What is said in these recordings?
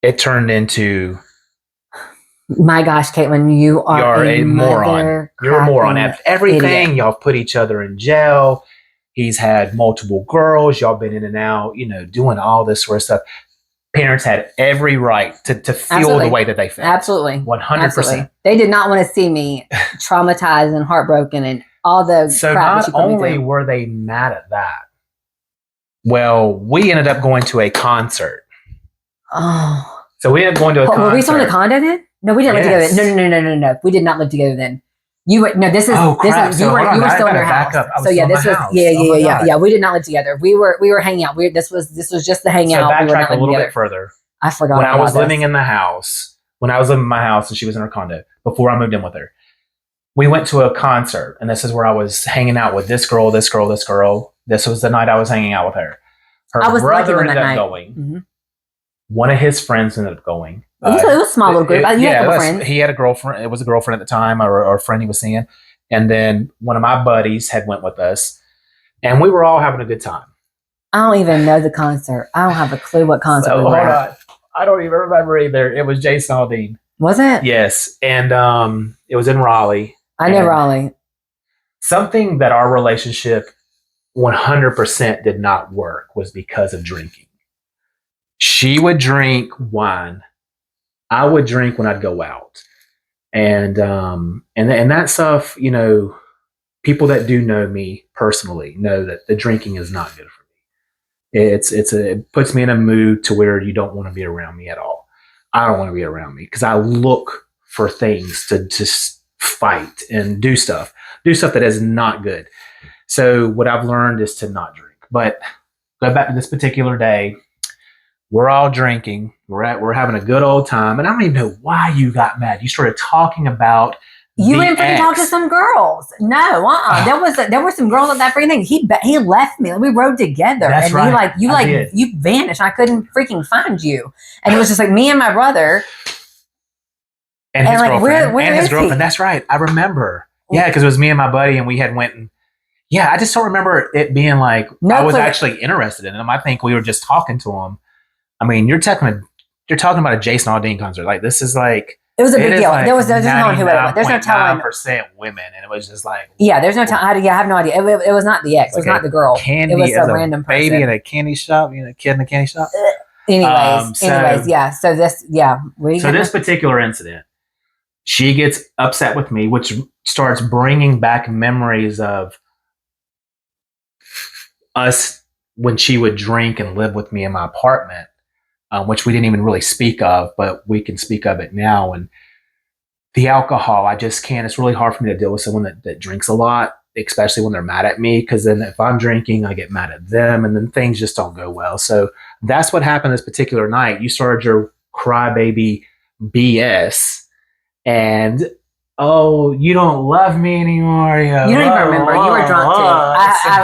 it turned into, my gosh, Caitlin, you are a moron. You're a moron. Everything. Idiot. Y'all put each other in jail. He's had multiple girls. Y'all been in and out, doing all this sort of stuff. Parents had every right to feel the way that they felt. Absolutely. 100%. They did not want to see me traumatized and heartbroken and all the so crap not only were they mad at that, well, we ended up going to a concert. Oh. So we ended up going to a concert. Were we still in the condo then? No, we didn't live together. No. We did not live together then. You were this is crap. You were still in your house. So yeah, this was yeah. We did not live together. We were hanging out. This was just the hangout. So we were backtrack a little bit further. I forgot. When I was living in my house and she was in her condo before I moved in with her, we went to a concert, and this is where I was hanging out with this girl. This was the night I was hanging out with her. Her brother ended up going. Mm-hmm. One of his friends ended up going. It was a small little group. You had a couple friends. He had a girlfriend. It was a girlfriend at the time, or a friend he was seeing. And then one of my buddies had went with us, and we were all having a good time. I don't even know the concert. I don't have a clue what concert we were at. I don't even remember either. It was Jason Aldean. Was it? Yes. And it was in Raleigh. I know Raleigh. Something that our relationship 100% did not work was because of drinking. She would drink wine. I would drink when I'd go out. And that stuff, people that do know me personally know that the drinking is not good for me. It puts me in a mood to where you don't want to be around me at all. I don't want to be around me because I look for things to just fight and do stuff that is not good. So what I've learned is to not drink. But go back to this particular day. We're all drinking. We're having a good old time. And I don't even know why you got mad. You started talking about you went and talked to some girls. No, there were some girls at that freaking thing. He left me. We rode together. That's right. You vanished. I couldn't freaking find you. And it was just like me and my brother. And his girlfriend. That's right. I remember. Yeah, because it was me and my buddy, and we had went and I just don't remember it being like I was actually interested in him. I think we were just talking to him. I mean, you're talking about a Jason Aldean concert. Like, this is like it was a big deal. Like there's no telling who it was. There's no telling. % women, and it was just like there's no telling. I have no idea. It was not the ex. It was not the girl. It was a random person. Baby in a candy shop. A kid in a candy shop. Anyways, yeah. So this particular incident, she gets upset with me, which starts bringing back memories of us when she would drink and live with me in my apartment. Which we didn't even really speak of, but we can speak of it now. And the alcohol, I just can't. It's really hard for me to deal with someone that drinks a lot, especially when they're mad at me, because then if I'm drinking, I get mad at them, and then things just don't go well. So that's what happened this particular night. You started your crybaby BS, and you don't love me anymore. You don't even remember. You were drunk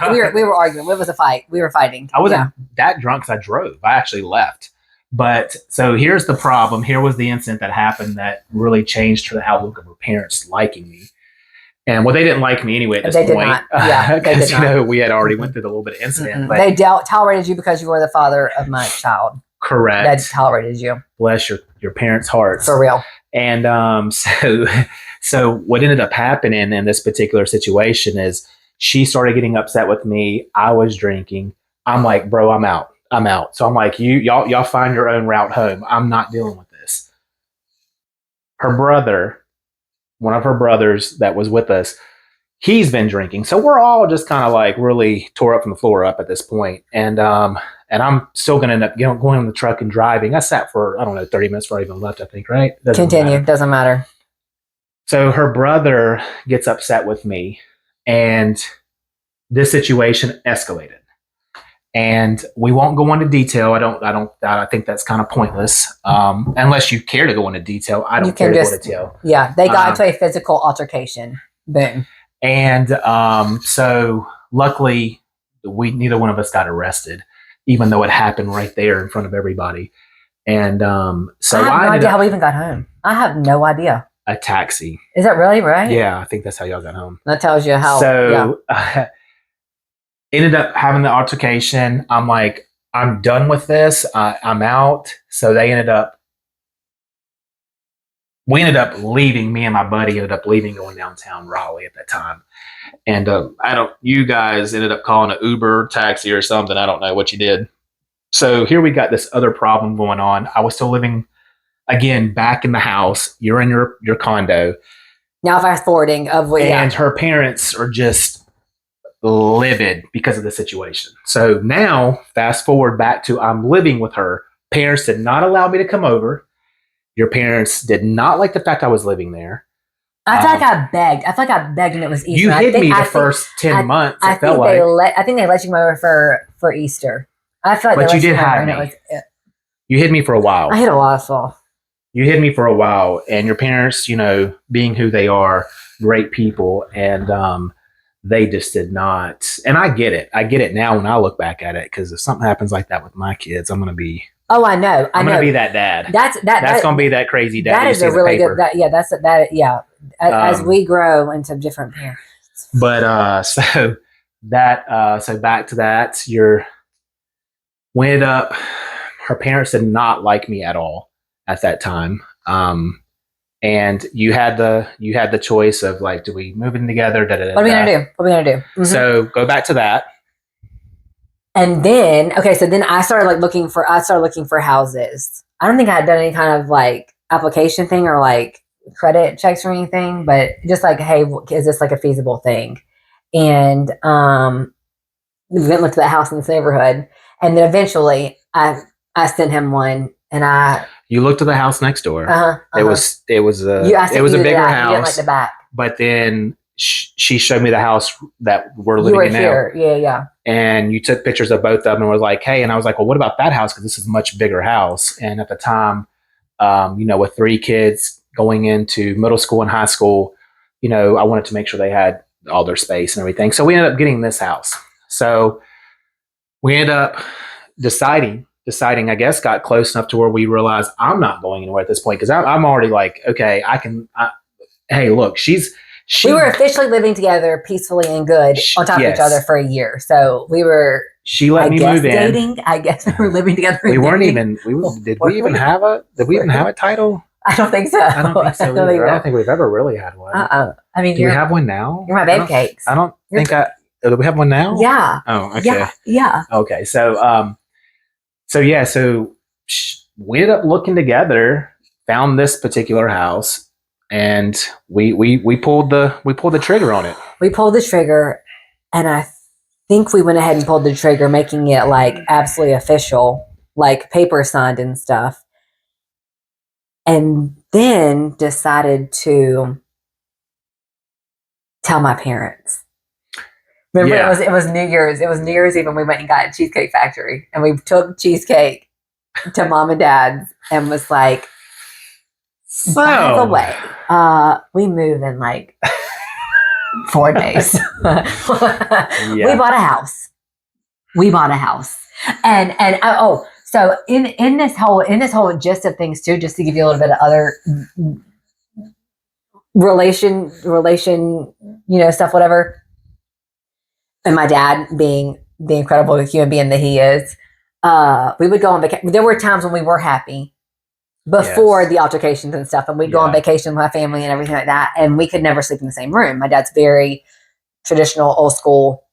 too. We were arguing. It was a fight. We were fighting. I wasn't that drunk because I drove. I actually left. But so here's the problem. Here was the incident that happened that really changed the outlook of her parents liking me. And they didn't like me anyway at this point. Did not. Yeah, they did not. We had already went through the little bit of incident. But they tolerated you because you were the father of my child. Correct. They tolerated you. Bless your parents' hearts. For real. And so what ended up happening in this particular situation is she started getting upset with me. I was drinking. I'm like, bro, I'm out. So I'm like, y'all find your own route home. I'm not dealing with this. Her brother, one of her brothers that was with us, he's been drinking. So we're all just kind of like really tore up from the floor up at this point. And I'm still going to end up going in the truck and driving. I sat for, 30 minutes before I even left, I think, right? Continue. Doesn't matter. So her brother gets upset with me, and this situation escalated. And we won't go into detail. I think that's kind of pointless. Unless you care to go into detail. I don't care to go into detail. Yeah, they got into a physical altercation. Boom. And so luckily, neither one of us got arrested, even though it happened right there in front of everybody. And so I have no idea how we even got home. I have no idea. A taxi. Is that really right? Yeah, I think that's how y'all got home. That tells you how. So ended up having the altercation. I'm like, I'm done with this. I'm out. So they ended up we ended up leaving. Me and my buddy ended up leaving, going downtown Raleigh at that time. And you guys ended up calling an Uber taxi or something. I don't know what you did. So here we got this other problem going on. I was still living, again, back in the house. You're in your condo. Now fast forwarding and her parents are just livid because of the situation. So now fast forward back to I'm living with her. Parents did not allow me to come over. Your parents did not like the fact I was living there. I feel like I begged. I feel like I begged, and it was Easter. You hid me the first 10 months. I think they let you come over for Easter. I feel like, but you did hide me. You hid me for a while. I hid a lot of stuff. You hid me for a while, and your parents, being who they are, great people, and they just did not. And I get it. I get it now when I look back at it, because if something happens like that with my kids, I'm going to be. Oh, I know. I'm going to be that dad. That's going to be that crazy dad. That is a really good. As we grow into different parents. But so back to that, we ended up. Her parents did not like me at all at that time, and you had the choice of like, do we move in together? What are we gonna do? Mm-hmm. So go back to that. And then, so then I started looking for houses. I don't think I had done any kind of like application thing or like credit checks or anything, but just like, hey, is this like a feasible thing? And we went and looked at the house in this neighborhood, and then eventually I sent him one, and you looked at the house next door. It was a bigger house. You didn't like the back. But then she showed me the house that we're living in now. Here. Yeah. And you took pictures of both of them and was like, hey, and I was like, well, what about that house? Because this is a much bigger house. And at the time, with 3 kids going into middle school and high school, I wanted to make sure they had all their space and everything. So we ended up getting this house. So we ended up deciding, I guess, got close enough to where we realized I'm not going anywhere at this point, because I'm already like, okay, hey, look, we were officially living together peacefully and good on top of each other for a year. So we were. She let me move dating. in. I guess we were living together. We weren't even. Did we even have a title? I don't think so. I don't think so. I don't think we've ever really had one. I mean, do we have one now? You're my baby cakes. I don't think do we have one now? Yeah. Oh, okay. Yeah. Okay. So we ended up looking together, found this particular house, and we pulled the trigger on it. We pulled the trigger, and I think we went ahead and pulled the trigger, making it like absolutely official, like paper signed and stuff. And then decided to tell my parents. Remember, it was New Year's. It was New Year's Eve, and we went and got a Cheesecake Factory, and we took cheesecake to Mom and Dad's, and was like, by the way, we move in like 4 days. We bought a house. And so in this whole gist of things too, just to give you a little bit of other relation, stuff, whatever. And my dad being the incredible human being that he is, we would go on vacation. There were times when we were happy before the altercations and stuff, and we'd go on vacation with my family and everything like that, and we could never sleep in the same room. My dad's very traditional, old school.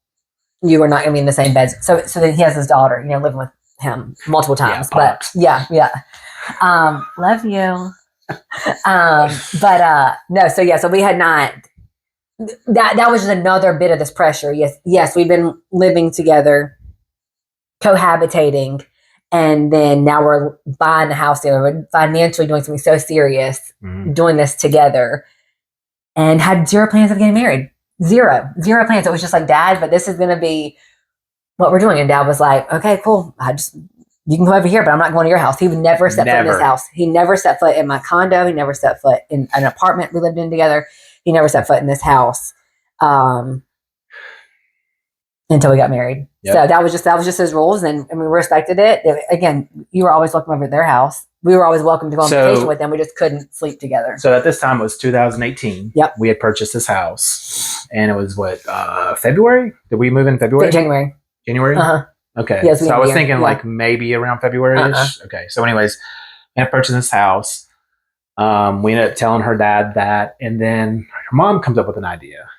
You are not going to be in the same bed. So then he has his daughter, living with him multiple times. But love you. No. So we had not. That was just another bit of this pressure. Yes, we've been living together, cohabitating. And then now we're buying a house together. We're financially doing something so serious, doing this together, and had 0 plans of getting married. Zero plans. It was just like, Dad, but this is going to be what we're doing. And Dad was like, okay, cool. You can go over here, but I'm not going to your house. He would never set foot in this house. He never set foot in my condo. He never set foot in an apartment we lived in together. He never set foot in this house. Until we got married. Yep. So that was just his rules, and we respected it. Again, you were always welcome over at their house. We were always welcome to go on vacation with them. We just couldn't sleep together. So at this time, it was 2018. Yep. We had purchased this house, and it was February? Did we move in February? January. Uh-huh. Okay. Yes, so I was thinking like maybe around February-ish. Okay. So anyways, I purchased this house. We ended up telling her dad that, and then her mom comes up with an idea.